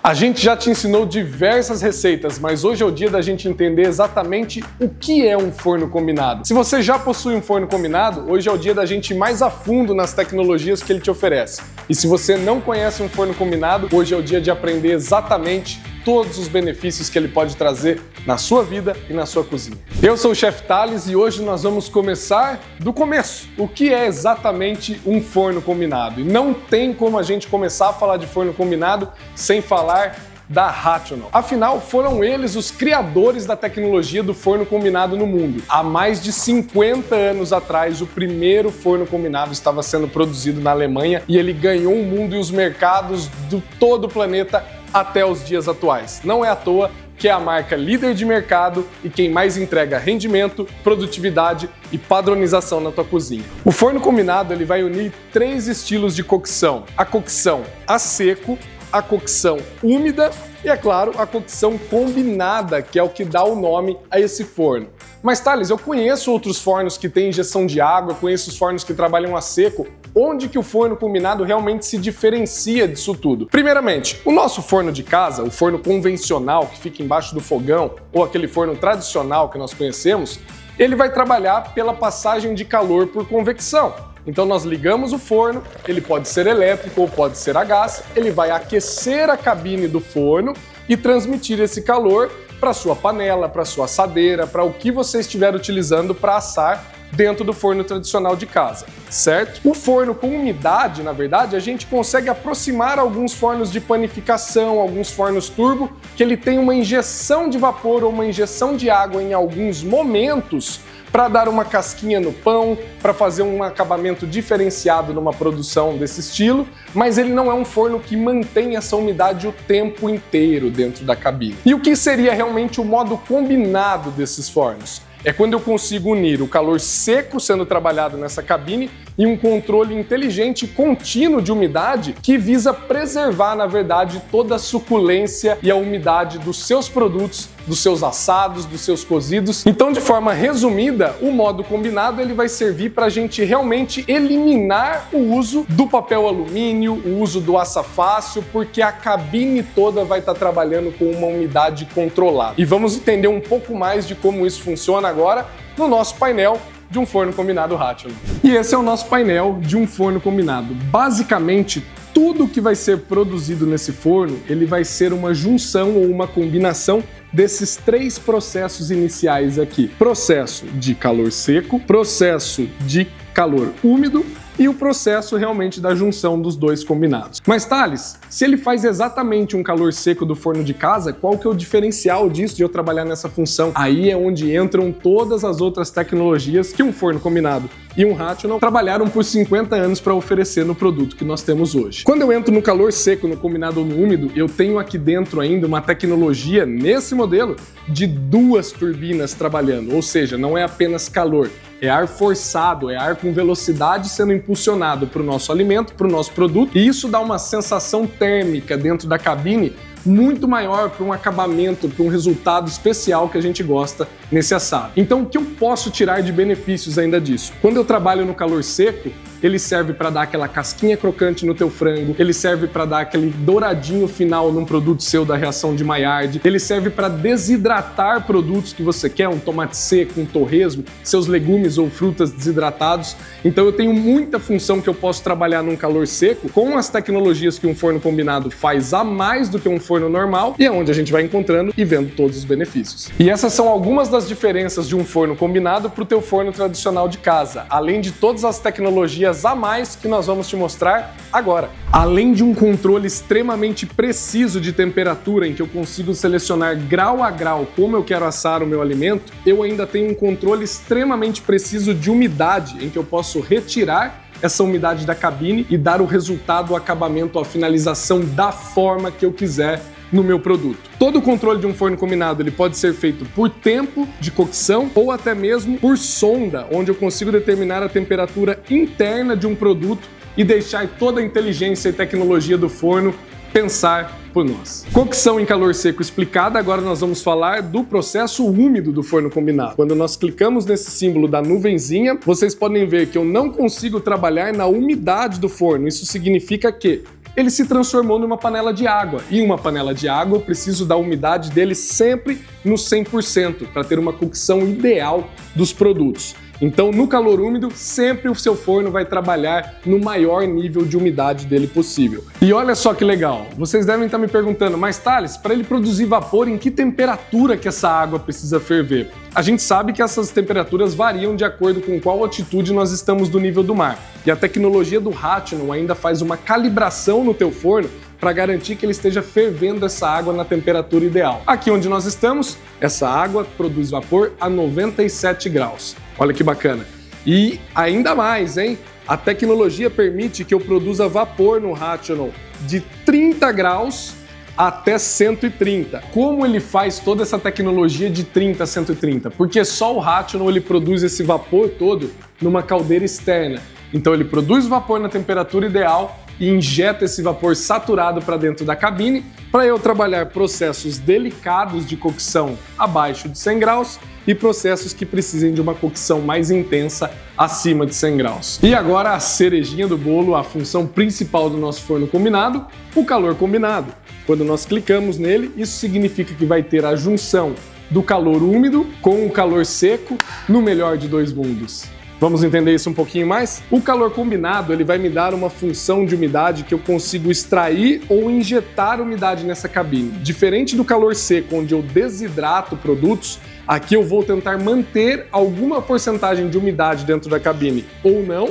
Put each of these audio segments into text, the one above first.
A gente já te ensinou diversas receitas, mas hoje é o dia da gente entender exatamente o que é um forno combinado. Se você já possui um forno combinado, hoje é o dia da gente ir mais a fundo nas tecnologias que ele te oferece. E se você não conhece um forno combinado, hoje é o dia de aprender exatamente todos os benefícios que ele pode trazer na sua vida e na sua cozinha. Eu sou o Chef Thales e hoje nós vamos começar do começo. O que é exatamente um forno combinado? E não tem como a gente começar a falar de forno combinado sem falar da Rational. Afinal, foram eles os criadores da tecnologia do forno combinado no mundo. Há mais de 50 anos atrás, o primeiro forno combinado estava sendo produzido na Alemanha e ele ganhou o mundo e os mercados de todo o planeta até os dias atuais. Não é à toa que é a marca líder de mercado e quem mais entrega rendimento, produtividade e padronização na tua cozinha. O forno combinado ele vai unir 3 estilos de cocção: a cocção a seco, a cocção úmida e, é claro, a cocção combinada, que é o que dá o nome a esse forno. Mas, Thales, eu conheço outros fornos que têm injeção de água, conheço os fornos que trabalham a seco. Onde que o forno combinado realmente se diferencia disso tudo? Primeiramente, o nosso forno de casa, o forno convencional que fica embaixo do fogão, ou aquele forno tradicional que nós conhecemos, ele vai trabalhar pela passagem de calor por convecção. Então nós ligamos o forno, ele pode ser elétrico ou pode ser a gás, ele vai aquecer a cabine do forno e transmitir esse calor para sua panela, para sua assadeira, para o que você estiver utilizando para assar dentro do forno tradicional de casa, certo? O forno com umidade, na verdade, a gente consegue aproximar alguns fornos de panificação, alguns fornos turbo, que ele tem uma injeção de vapor ou uma injeção de água em alguns momentos para dar uma casquinha no pão, para fazer um acabamento diferenciado numa produção desse estilo, mas ele não é um forno que mantém essa umidade o tempo inteiro dentro da cabine. E o que seria realmente o modo combinado desses fornos? É quando eu consigo unir o calor seco sendo trabalhado nessa cabine e um controle inteligente e contínuo de umidade que visa preservar, na verdade, toda a suculência e a umidade dos seus produtos, dos seus assados, dos seus cozidos. Então, de forma resumida, o modo combinado ele vai servir para a gente realmente eliminar o uso do papel alumínio, o uso do assa-fácil, porque a cabine toda vai estar trabalhando com uma umidade controlada. E vamos entender um pouco mais de como isso funciona agora no nosso painel de um forno combinado Rational. E esse é o nosso painel de um forno combinado. Basicamente, tudo que vai ser produzido nesse forno, ele vai ser uma junção ou uma combinação desses 3 processos iniciais aqui. Processo de calor seco, processo de calor úmido e o processo realmente da junção dos 2 combinados. Mas, Thales, se ele faz exatamente um calor seco do forno de casa, qual que é o diferencial disso de eu trabalhar nessa função? Aí é onde entram todas as outras tecnologias que um forno combinado e um Rational trabalharam por 50 anos para oferecer no produto que nós temos hoje. Quando eu entro no calor seco, no combinado ou no úmido, eu tenho aqui dentro ainda uma tecnologia, nesse modelo, de 2 turbinas trabalhando, ou seja, não é apenas calor, é ar forçado, é ar com velocidade sendo impulsionado para o nosso alimento, para o nosso produto, e isso dá uma sensação térmica dentro da cabine muito maior para um acabamento, para um resultado especial que a gente gosta nesse assado. Então, o que eu posso tirar de benefícios ainda disso? Quando eu trabalho no calor seco, ele serve para dar aquela casquinha crocante no teu frango, ele serve para dar aquele douradinho final num produto seu da reação de Maillard, ele serve para desidratar produtos que você quer, um tomate seco, um torresmo, seus legumes ou frutas desidratados. Então eu tenho muita função que eu posso trabalhar num calor seco com as tecnologias que um forno combinado faz a mais do que um forno normal, e é onde a gente vai encontrando e vendo todos os benefícios. E essas são algumas das diferenças de um forno combinado para o teu forno tradicional de casa, além de todas as tecnologias a mais que nós vamos te mostrar agora. Além de um controle extremamente preciso de temperatura, em que eu consigo selecionar grau a grau como eu quero assar o meu alimento, eu ainda tenho um controle extremamente preciso de umidade, em que eu posso retirar essa umidade da cabine e dar o resultado, o acabamento, a finalização da forma que eu quiser no meu produto. Todo o controle de um forno combinado ele pode ser feito por tempo de cocção ou até mesmo por sonda, onde eu consigo determinar a temperatura interna de um produto e deixar toda a inteligência e tecnologia do forno pensar por nós. Cocção em calor seco explicada, agora nós vamos falar do processo úmido do forno combinado. Quando nós clicamos nesse símbolo da nuvenzinha, vocês podem ver que eu não consigo trabalhar na umidade do forno. Isso significa que ele se transformou numa panela de água. E uma panela de água eu preciso da umidade dele sempre no 100% para ter uma cocção ideal dos produtos. Então, no calor úmido, sempre o seu forno vai trabalhar no maior nível de umidade dele possível. E olha só que legal, vocês devem estar me perguntando, mas Thales, para ele produzir vapor, em que temperatura que essa água precisa ferver? A gente sabe que essas temperaturas variam de acordo com qual altitude nós estamos do nível do mar. E a tecnologia do Rational ainda faz uma calibração no teu forno para garantir que ele esteja fervendo essa água na temperatura ideal. Aqui onde nós estamos, essa água produz vapor a 97 graus. Olha que bacana. E ainda mais, hein? A tecnologia permite que eu produza vapor no Rational de 30 graus até 130. Como ele faz toda essa tecnologia de 30 a 130? Porque só o Rational ele produz esse vapor todo numa caldeira externa. Então ele produz vapor na temperatura ideal e injeta esse vapor saturado para dentro da cabine para eu trabalhar processos delicados de cocção abaixo de 100 graus e processos que precisem de uma cocção mais intensa acima de 100 graus. E agora a cerejinha do bolo, a função principal do nosso forno combinado, o calor combinado. Quando nós clicamos nele, isso significa que vai ter a junção do calor úmido com o calor seco no melhor de dois mundos. Vamos entender isso um pouquinho mais? O calor combinado ele vai me dar uma função de umidade que eu consigo extrair ou injetar umidade nessa cabine. Diferente do calor seco, onde eu desidrato produtos, aqui eu vou tentar manter alguma porcentagem de umidade dentro da cabine ou não,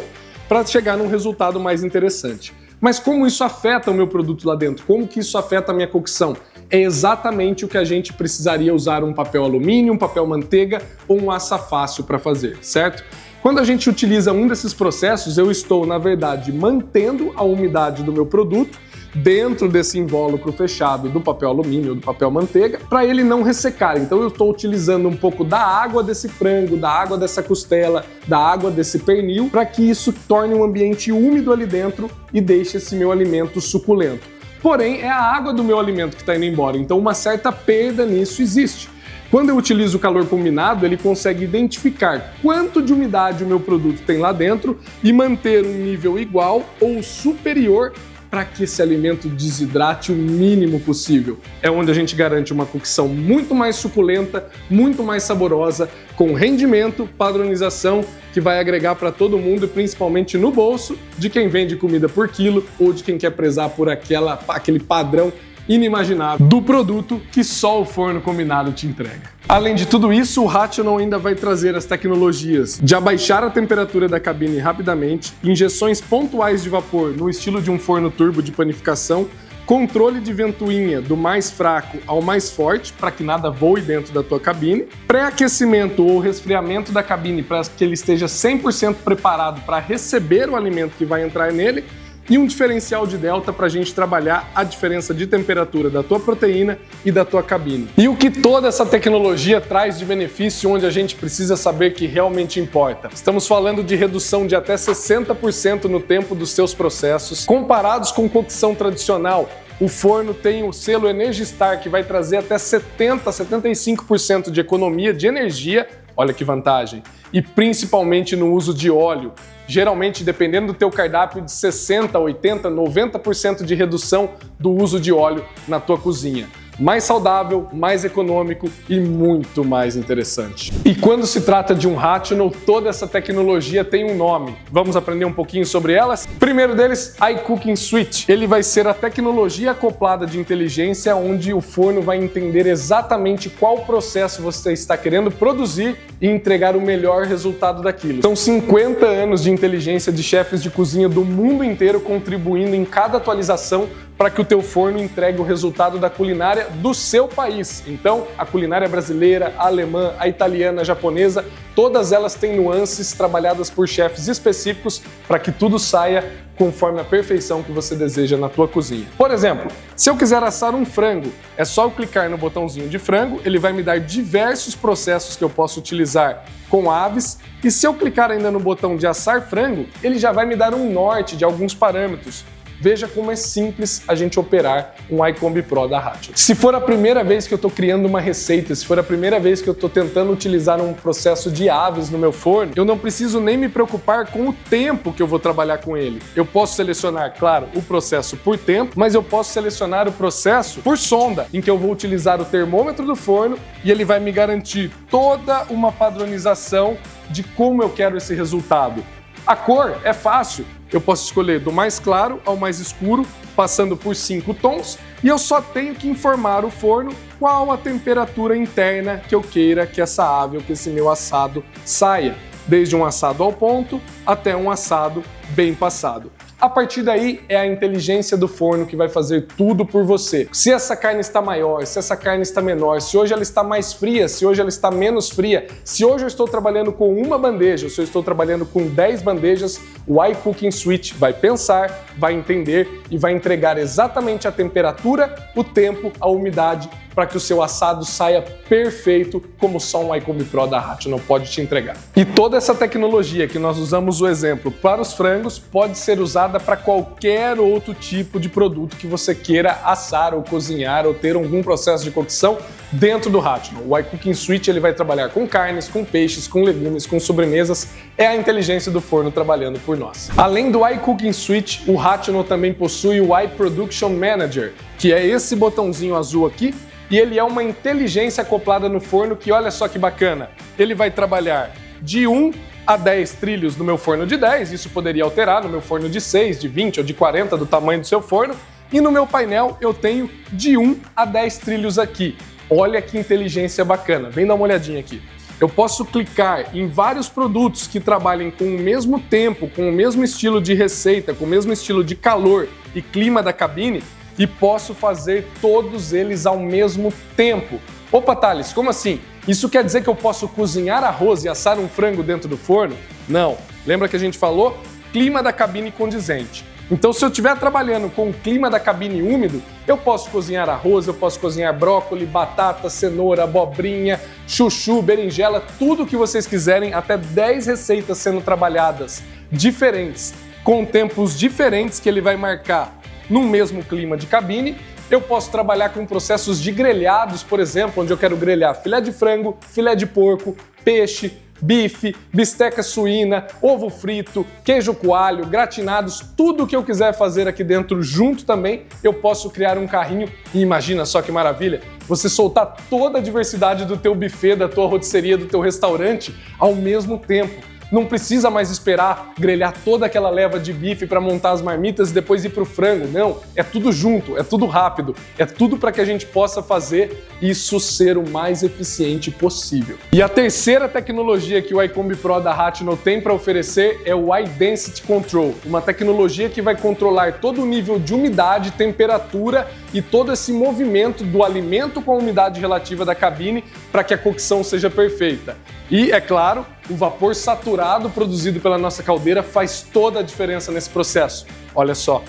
para chegar num resultado mais interessante. Mas como isso afeta o meu produto lá dentro? Como que isso afeta a minha cocção? É exatamente o que a gente precisaria usar um papel alumínio, um papel manteiga ou um assa fácil para fazer, certo? Quando a gente utiliza um desses processos, eu estou, na verdade, mantendo a umidade do meu produto dentro desse invólucro fechado do papel alumínio ou do papel manteiga, para ele não ressecar. Então eu estou utilizando um pouco da água desse frango, da água dessa costela, da água desse pernil, para que isso torne um ambiente úmido ali dentro e deixe esse meu alimento suculento. Porém, é a água do meu alimento que está indo embora, então uma certa perda nisso existe. Quando eu utilizo o calor combinado, ele consegue identificar quanto de umidade o meu produto tem lá dentro e manter um nível igual ou superior para que esse alimento desidrate o mínimo possível. É onde a gente garante uma cocção muito mais suculenta, muito mais saborosa, com rendimento, padronização, que vai agregar para todo mundo e principalmente no bolso de quem vende comida por quilo ou de quem quer prezar por aquele padrão inimaginável do produto que só o forno combinado te entrega. Além de tudo isso, o Rational ainda vai trazer as tecnologias de abaixar a temperatura da cabine rapidamente, injeções pontuais de vapor no estilo de um forno turbo de panificação, controle de ventoinha do mais fraco ao mais forte para que nada voe dentro da tua cabine, pré-aquecimento ou resfriamento da cabine para que ele esteja 100% preparado para receber o alimento que vai entrar nele, e um diferencial de delta para a gente trabalhar a diferença de temperatura da tua proteína e da tua cabine. E o que toda essa tecnologia traz de benefício, onde a gente precisa saber que realmente importa? Estamos falando de redução de até 60% no tempo dos seus processos, comparados com cocção tradicional. O forno tem o selo Energy Star, que vai trazer até 75% de economia de energia, olha que vantagem, e principalmente no uso de óleo. Geralmente, dependendo do teu cardápio, de 60%, 80%, 90% de redução do uso de óleo na tua cozinha. Mais saudável, mais econômico e muito mais interessante. E quando se trata de um Rational, toda essa tecnologia tem um nome. Vamos aprender um pouquinho sobre elas? Primeiro deles, iCooking Suite. Ele vai ser a tecnologia acoplada de inteligência onde o forno vai entender exatamente qual processo você está querendo produzir e entregar o melhor resultado daquilo. São 50 anos de inteligência de chefes de cozinha do mundo inteiro contribuindo em cada atualização para que o teu forno entregue o resultado da culinária do seu país. Então, a culinária brasileira, a alemã, a italiana, a japonesa, todas elas têm nuances trabalhadas por chefes específicos para que tudo saia conforme a perfeição que você deseja na tua cozinha. Por exemplo, se eu quiser assar um frango, é só eu clicar no botãozinho de frango, ele vai me dar diversos processos que eu posso utilizar com aves, e se eu clicar ainda no botão de assar frango, ele já vai me dar um norte de alguns parâmetros. veja como é simples a gente operar um iCombi Pro da Rational. Se for a primeira vez que eu estou criando uma receita, se for a primeira vez que eu estou tentando utilizar um processo de aves no meu forno, eu não preciso nem me preocupar com o tempo que eu vou trabalhar com ele. Eu posso selecionar, claro, o processo por tempo, mas eu posso selecionar o processo por sonda, em que eu vou utilizar o termômetro do forno e ele vai me garantir toda uma padronização de como eu quero esse resultado. A cor é fácil, eu posso escolher do mais claro ao mais escuro, passando por 5 tons, e eu só tenho que informar o forno qual a temperatura interna que eu queira que essa ave ou que esse meu assado saia, desde um assado ao ponto até um assado bem passado. A partir daí é a inteligência do forno que vai fazer tudo por você. Se essa carne está maior, se essa carne está menor, se hoje ela está mais fria, se hoje ela está menos fria, se hoje eu estou trabalhando com uma bandeja, se eu estou trabalhando com 10 bandejas, o iCooking Switch vai pensar, vai entender e vai entregar exatamente a temperatura, o tempo, a umidade para que o seu assado saia perfeito como só um iCombi Pro da Rational pode te entregar. E toda essa tecnologia que nós usamos o exemplo para os frangos pode ser usada para qualquer outro tipo de produto que você queira assar ou cozinhar ou ter algum processo de cocção dentro do Rational. O iCooking Switch ele vai trabalhar com carnes, com peixes, com legumes, com sobremesas. É a inteligência do forno trabalhando por nós. Além do iCooking Switch, o Rational também possui o iProduction Manager, que é esse botãozinho azul aqui, e ele é uma inteligência acoplada no forno que, olha só que bacana, ele vai trabalhar de 1 a 10 trilhos no meu forno de 10, isso poderia alterar no meu forno de 6, de 20 ou de 40, do tamanho do seu forno, e no meu painel eu tenho de 1 a 10 trilhos aqui. Olha que inteligência bacana, vem dar uma olhadinha aqui. Eu posso clicar em vários produtos que trabalhem com o mesmo tempo, com o mesmo estilo de receita, com o mesmo estilo de calor e clima da cabine, e posso fazer todos eles ao mesmo tempo. Opa, Thales, como assim? Isso quer dizer que eu posso cozinhar arroz e assar um frango dentro do forno? Não. Lembra que a gente falou? Clima da cabine condizente. Então, se eu estiver trabalhando com o clima da cabine úmido, eu posso cozinhar arroz, eu posso cozinhar brócolis, batata, cenoura, abobrinha, chuchu, berinjela, tudo o que vocês quiserem, até 10 receitas sendo trabalhadas diferentes, com tempos diferentes que ele vai marcar no mesmo clima de cabine. Eu posso trabalhar com processos de grelhados, por exemplo, onde eu quero grelhar filé de frango, filé de porco, peixe, bife, bisteca suína, ovo frito, queijo coalho, gratinados, tudo o que eu quiser fazer aqui dentro junto também, eu posso criar um carrinho e imagina só que maravilha, você soltar toda a diversidade do teu buffet, da tua rotisseria, do teu restaurante ao mesmo tempo. Não precisa mais esperar grelhar toda aquela leva de bife para montar as marmitas e depois ir para o frango. Não, é tudo junto, é tudo rápido, é tudo para que a gente possa fazer isso ser o mais eficiente possível. E a terceira tecnologia que o iCombi Pro da Rational tem para oferecer é o iDensity Control, uma tecnologia que vai controlar todo o nível de umidade, temperatura e todo esse movimento do alimento com a umidade relativa da cabine para que a cocção seja perfeita. E, é claro, o vapor saturado produzido pela nossa caldeira faz toda a diferença nesse processo. Olha só.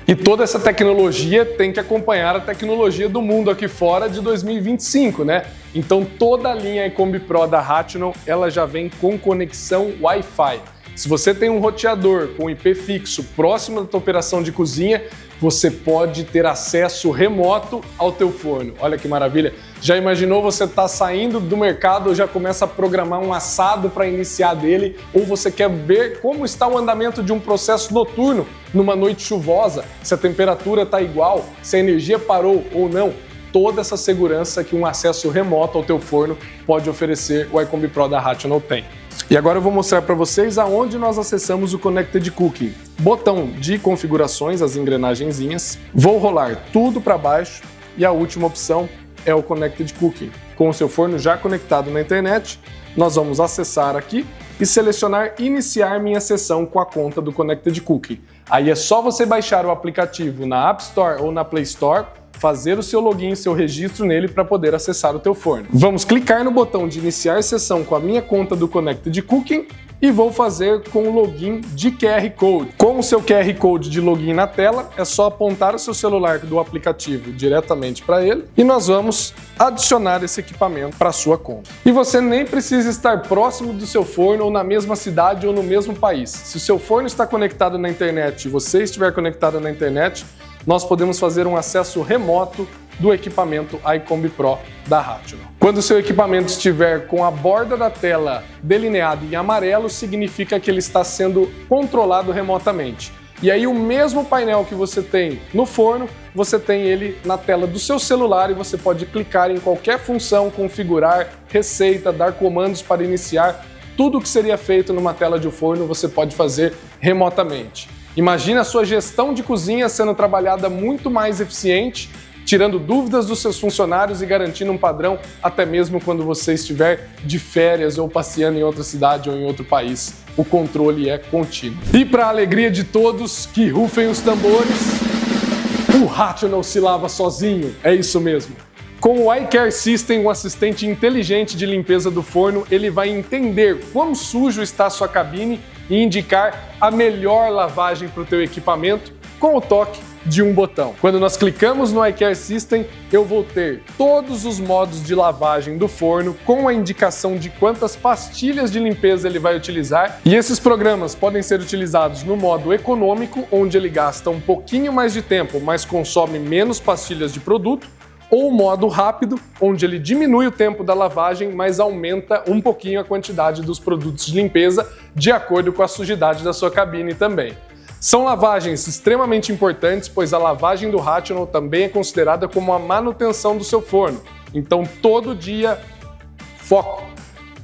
E toda essa tecnologia tem que acompanhar a tecnologia do mundo aqui fora de 2025, né? Então toda a linha iCombi Pro da Rational, ela já vem com conexão Wi-Fi. Se você tem um roteador com IP fixo próximo da tua operação de cozinha, você pode ter acesso remoto ao teu forno. Olha que maravilha! Já imaginou você tá saindo do mercado ou já começa a programar um assado para iniciar dele? Ou você quer ver como está o andamento de um processo noturno numa noite chuvosa? Se a temperatura está igual, se a energia parou ou não? Toda essa segurança que um acesso remoto ao teu forno pode oferecer, o iCombi Pro da Rational tem. E agora eu vou mostrar para vocês aonde nós acessamos o Connected Cooking. Botão de configurações, as engrenagenzinhas. Vou rolar tudo para baixo e a última opção é o Connected Cooking. Com o seu forno já conectado na internet, nós vamos acessar aqui e selecionar iniciar minha sessão com a conta do Connected Cooking. Aí é só você baixar o aplicativo na App Store ou na Play Store, fazer o seu login, seu registro nele para poder acessar o teu forno. Vamos clicar no botão de iniciar sessão com a minha conta do Connected Cooking e vou fazer com o login de QR Code. Com o seu QR Code de login na tela, é só apontar o seu celular do aplicativo diretamente para ele e nós vamos adicionar esse equipamento para a sua conta. E você nem precisa estar próximo do seu forno ou na mesma cidade ou no mesmo país. Se o seu forno está conectado na internet e você estiver conectado na internet, nós podemos fazer um acesso remoto do equipamento iCombi Pro da Rational. Quando o seu equipamento estiver com a borda da tela delineada em amarelo, significa que ele está sendo controlado remotamente. E aí o mesmo painel que você tem no forno, você tem ele na tela do seu celular e você pode clicar em qualquer função, configurar, receita, dar comandos para iniciar. Tudo o que seria feito numa tela de forno você pode fazer remotamente. Imagina a sua gestão de cozinha sendo trabalhada muito mais eficiente, tirando dúvidas dos seus funcionários e garantindo um padrão até mesmo quando você estiver de férias ou passeando em outra cidade ou em outro país. O controle é contínuo. E para a alegria de todos, que rufem os tambores, o Rational se lava sozinho, é isso mesmo. Com o iCare System, um assistente inteligente de limpeza do forno, ele vai entender quão sujo está a sua cabine e indicar a melhor lavagem para o teu equipamento com o toque de um botão. Quando nós clicamos no iCare System, eu vou ter todos os modos de lavagem do forno com a indicação de quantas pastilhas de limpeza ele vai utilizar. E esses programas podem ser utilizados no modo econômico, onde ele gasta um pouquinho mais de tempo, mas consome menos pastilhas de produto, ou o modo rápido, onde ele diminui o tempo da lavagem, mas aumenta um pouquinho a quantidade dos produtos de limpeza, de acordo com a sujidade da sua cabine também. São lavagens extremamente importantes, pois a lavagem do Rational também é considerada como a manutenção do seu forno. Então, todo dia, foco!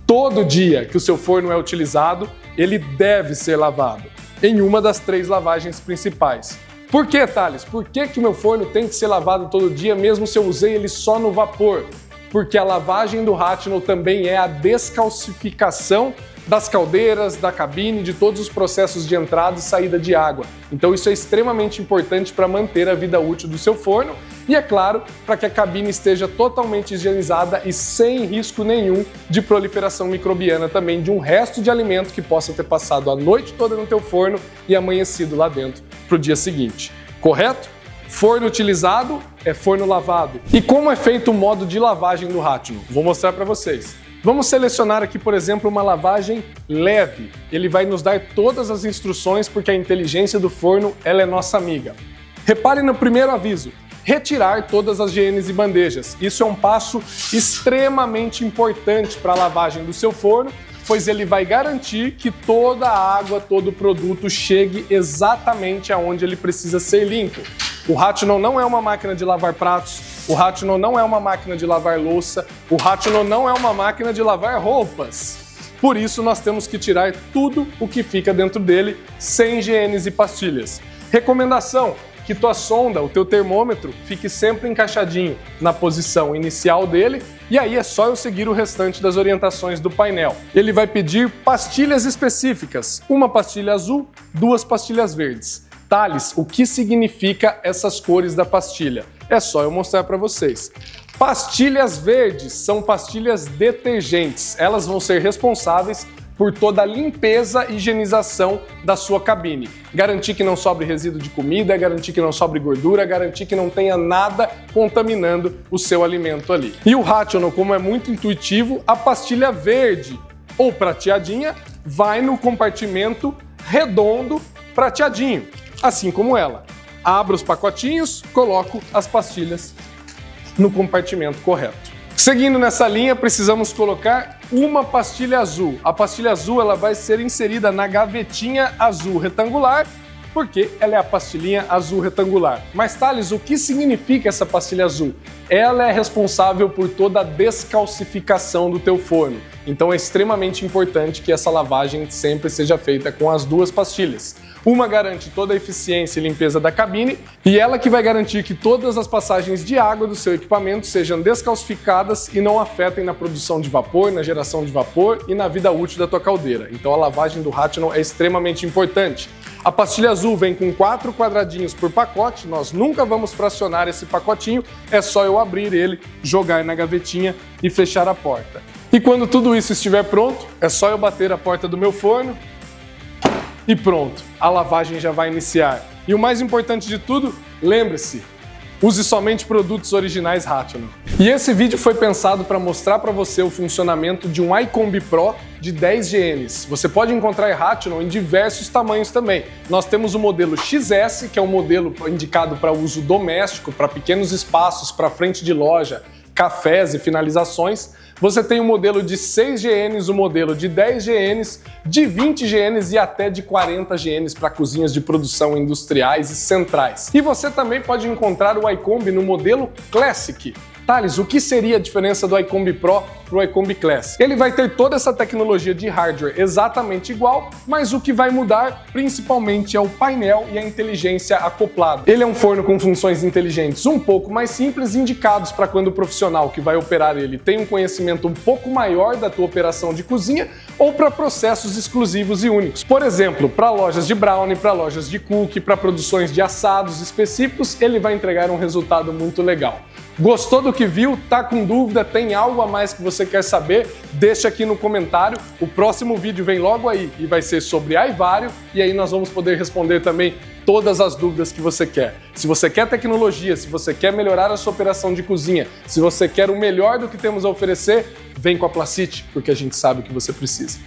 Todo dia que o seu forno é utilizado, ele deve ser lavado em uma das 3 lavagens principais. Por que, Thales? Por que o meu forno tem que ser lavado todo dia, mesmo se eu usei ele só no vapor? Porque a lavagem do Rational também é a descalcificação das caldeiras, da cabine, de todos os processos de entrada e saída de água. Então isso é extremamente importante para manter a vida útil do seu forno e, é claro, para que a cabine esteja totalmente higienizada e sem risco nenhum de proliferação microbiana também de um resto de alimento que possa ter passado a noite toda no teu forno e amanhecido lá dentro para o dia seguinte. Correto? Forno utilizado é forno lavado. E como é feito o modo de lavagem do Rational? Vou mostrar para vocês. Vamos selecionar aqui, por exemplo, uma lavagem leve. Ele vai nos dar todas as instruções porque a inteligência do forno ela é nossa amiga. Repare no primeiro aviso. Retirar todas as GNs e bandejas. Isso é um passo extremamente importante para a lavagem do seu forno, pois ele vai garantir que toda a água, todo o produto chegue exatamente aonde ele precisa ser limpo. O Rational não é uma máquina de lavar pratos, o Rational não é uma máquina de lavar louça, o Rational não é uma máquina de lavar roupas. Por isso nós temos que tirar tudo o que fica dentro dele, sem GNs e pastilhas. Recomendação: que tua sonda, o teu termômetro, fique sempre encaixadinho na posição inicial dele e aí é só eu seguir o restante das orientações do painel. Ele vai pedir pastilhas específicas, uma pastilha azul, 2 pastilhas verdes. Thales, o que significa essas cores da pastilha? É só eu mostrar para vocês. Pastilhas verdes são pastilhas detergentes. Elas vão ser responsáveis por toda a limpeza e higienização da sua cabine. Garantir que não sobre resíduo de comida, garantir que não sobre gordura, garantir que não tenha nada contaminando o seu alimento ali. E o Rational, como é muito intuitivo, a pastilha verde ou prateadinha vai no compartimento redondo prateadinho, assim como ela. Abro os pacotinhos, coloco as pastilhas no compartimento correto. Seguindo nessa linha, precisamos colocar uma pastilha azul. A pastilha azul ela vai ser inserida na gavetinha azul retangular, porque ela é a pastilhinha azul retangular. Mas, Thales, o que significa essa pastilha azul? Ela é responsável por toda a descalcificação do teu forno. Então é extremamente importante que essa lavagem sempre seja feita com as 2 pastilhas. Uma garante toda a eficiência e limpeza da cabine e ela que vai garantir que todas as passagens de água do seu equipamento sejam descalcificadas e não afetem na produção de vapor, na geração de vapor e na vida útil da tua caldeira. Então a lavagem do Rational é extremamente importante. A pastilha azul vem com 4 quadradinhos por pacote, nós nunca vamos fracionar esse pacotinho, é só eu abrir ele, jogar na gavetinha e fechar a porta. E quando tudo isso estiver pronto, é só eu bater a porta do meu forno e pronto, a lavagem já vai iniciar. E o mais importante de tudo, lembre-se, use somente produtos originais Rational. E esse vídeo foi pensado para mostrar para você o funcionamento de um iCombi Pro de 10 GNs. Você pode encontrar Rational em diversos tamanhos também. Nós temos o modelo XS, que é um modelo indicado para uso doméstico, para pequenos espaços, para frente de loja, cafés e finalizações. Você tem o modelo de 6 GNs, o modelo de 10 GNs, de 20 GNs e até de 40 GNs para cozinhas de produção industriais e centrais. E você também pode encontrar o iCombi no modelo Classic. Thales, o que seria a diferença do iCombi Pro para o iCombi Classic? Ele vai ter toda essa tecnologia de hardware exatamente igual, mas o que vai mudar principalmente é o painel e a inteligência acoplada. Ele é um forno com funções inteligentes um pouco mais simples, indicados para quando o profissional que vai operar ele tem um conhecimento um pouco maior da tua operação de cozinha ou para processos exclusivos e únicos. Por exemplo, para lojas de brownie, para lojas de cookie, para produções de assados específicos, ele vai entregar um resultado muito legal. Gostou do que viu? Tá com dúvida? Tem algo a mais que você quer saber? Deixa aqui no comentário. O próximo vídeo vem logo aí e vai ser sobre iVario e aí nós vamos poder responder também todas as dúvidas que você quer. Se você quer tecnologia, se você quer melhorar a sua operação de cozinha, se você quer o melhor do que temos a oferecer, vem com a Placite, porque a gente sabe o que você precisa.